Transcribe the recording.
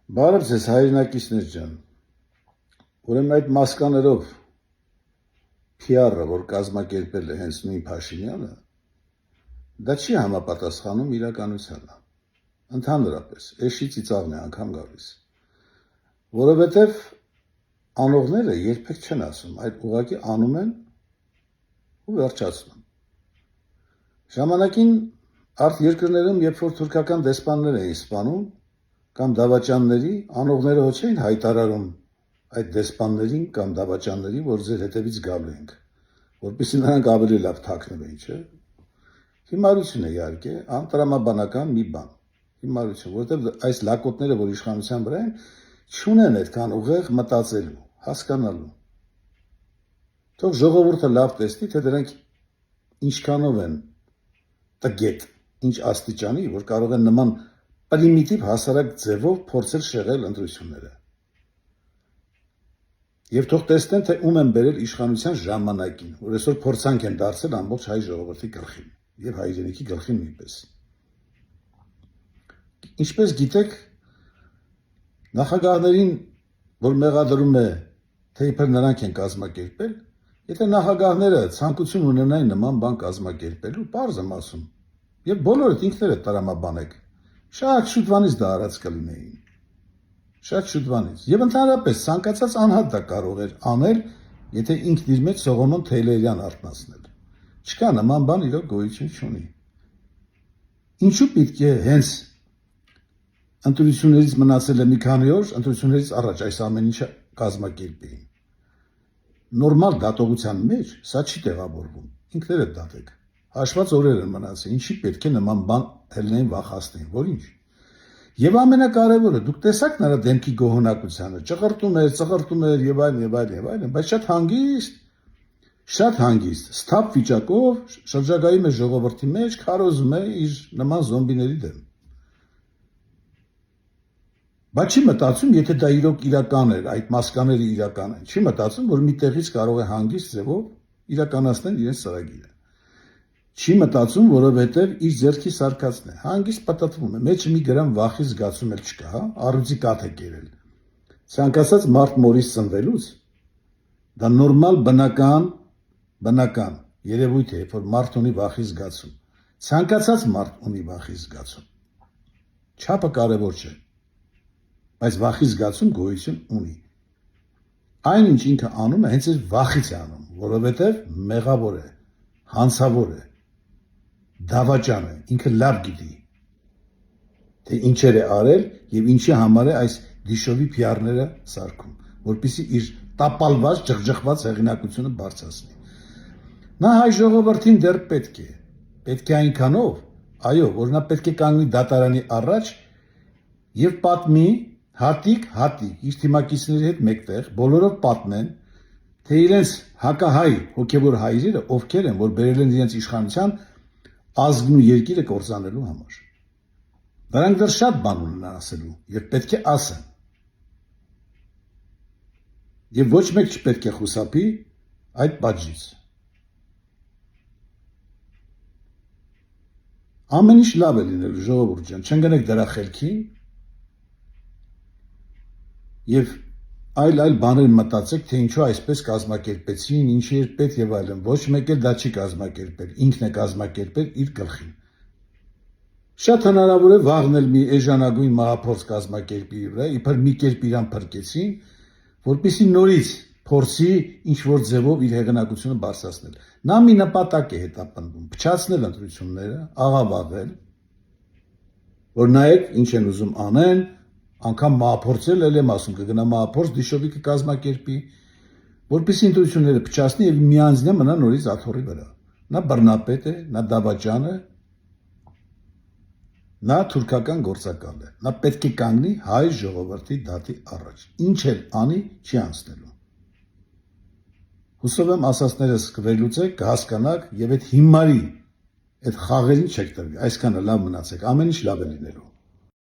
Բարև ձեզ հայրենակիցներ ջան, ուրեմն այդ մասկաներով PR-ը, որ կազմակերպել է հենց նույն Փաշինյանը, դա չի համապատասխանում իրականությանը, ընդհանրապես, էշի ծիծաղն է անգամ գալիս, որովհետև անողները երբեք չեն ասում, այդ ուղղակի անում են ու վերջացնում։ Ժամանակին արդ երկրներում, երբ որ թուրքական դեսպաններ էին սպանում, կամ դավաճանների, անողները ոչ էին հայտարարում այդ դեսպաններին կամ դավաճանների, որ ձեր հետևից գալու ենք, որպեսզի նրանք ավելի լավ թաքնվեն, չէ՞։ Հիմարություն է իհարկե, անտրամաբանական մի բան, հիմարություն, որովհետև այս լակոտները, որ իշխանության վրա են, չունեն այդքան ուղեղ մտածելու, հասկանալու։ Թող ժողովուրդը լավ տեսնի, թե դրանք ինչքանով են տգետ, ինչ աստիճանի, որ կարող են նման պրիմիտիվ հասարակ ձևով փորձել շեղել ընտրությունները։ Եվ թող տեսնեն, թե ում են բերել իշխանության ժամանակին, որ այսօր փորձանք են դարձել ամբողջ հայ ժողովրդի գլխին եւ հայրենիքի գլխին նույնպես։ Ինչպես գիտեք, նախագահներին, որ մեղադրում է, թե իբր նրանք են կազմակերպել, եթե նախագահները ցանկություն ունենային նման բան կազմակերպելու, պարզ եմ ասում, եւ բոլորդ ինքներդ տրամաբանեք, շատ շուտվանից դա արած կլինեին, շատ շուտվանից, եւ ընդհանրապես ցանկացած անհատ դա կարող էր անել, եթե ինքն իր մեջ Սողոմոն Թեյլերյան արթնացնել, չկա նման բան իրոք գոյություն չունի, ինչու պետք է հենց ընտրություններից մնացել է մի քանի օր, ընտրություններից առաջ այս ամեն ինչը կազմակերպեին, նորմալ դատողության մեջ սա չի տեղավորվում, ինքներդ դատեք, հաշված օրեր են մնացել, ինչի պետք է նման բան ելնեին վախացնեին, որ ինչ։ Եվ ամենակարևորը, դուք տեսաք նրա դեմքի գոհունակությանը, ծղրտում էր եւ այլն, բայց շատ հանգիստ, սթափ վիճակով շրջագայում է ժողովրդի մեջ, քարոզում է իր նման զոմբիների դեմ։ Բայց չի մտածում, եթե դա իրոք իրական էր, այդ մասկաները իրական են, չի մտածում, որ մի տեղից կարող է հանգիստ ձևով իրականացնել իրենց ծրագիրը։ Չի մտածում, որովհետև իր ձեռքի սարկածն է, հանգիստ պատտվում է, մեջը մի գրամ վախի զգացում էլ չկա, հա, առյուծի կաթ է կերել։ Ցանկացած մարդ մորից ծնվելուց դա նորմալ բնական երևույթ է, որ մարդ ունի վախի զգացում։ Ցանկացած մարդ ունի վախի զգացում։ Չափը կարևոր չէ, բայց վախի զգացում գոյություն ունի։ Այն ինչ ինքը անում է, հենց այս վախից է անում, որովհետև մեղավոր է, հանցավոր է, դավաճան է, ինքը լավ գիտի, թե ինչեր է արել եւ ինչի համար է այս դիշովի PR-ները սարքում, որպեսզի իր տապալված, ջղջղված հեղինակությունը բարձրացնի։ Նա հայ ժողովրդին դեռ պետք է այնքանով, այո, որ նա պետք է կանգնի դատարանի առաջ եւ պատմի հատիկ, իր թիմակիցների հետ մեկտեղ, բոլորով պատմեն, թե իրենց հակահայ հոգևոր հայրերը ովքեր են, որ բերել են իրենց իշխանության ազգն ու երկիրը կործանելու համար։ Նրանք դեռ շատ բան ունեն ասելու եւ պետք է ասեն։ Եվ ոչ մեկ չպետք է խուսափի այդ պատժից։ Ամեն ինչ լավ է լինելու, ժողովուրդ ջան, չընկնեք դրա խելքին եւ այլ բաներ մտածեք, թե ինչու այսպես կազմակերպեցին, ինչի էր պետք եւ այլն, ոչ մեկ էլ դա չի կազմակերպել, ինքն է կազմակերպել իր գլխին։ Շատ հնարավոր է վաղնել մի էժանագույն մահափորձ կազմակերպի վրա, իբր մի կերպ իրան փրկեցին, որպեսզի նորից փորձի ինչ-որ ձևով իր հեղինակությունը բարձրացնել։ Նա մի նպատակ է հետապնդում, փչացնել ընտրությունները, աղավաղել, որ նայեք ինչ են ուզում անեն, անգամ մահափորձել էլ եմ ասում, կգնա մահափորձ դիշովի կկազմակերպի, որպեսզի ընտրությունները փչացնի եւ միանձնյա մնա նորից աթոռի վրա։ Նա բռնապետ է, նա դավաճան է, նա թուրքական գործակալ է, նա պետք է կանգնի հայ ժողովրդի դատի առաջ, ինչ էլ անի չի անցնելու։ Հուսով եմ ասածներս կվերլուծեք, կհասկանաք եւ այդ հիմարի, այդ խաղերին չեք տրվի, այսքանը լավ մնացեք, ամեն ինչ լավ է լինելու։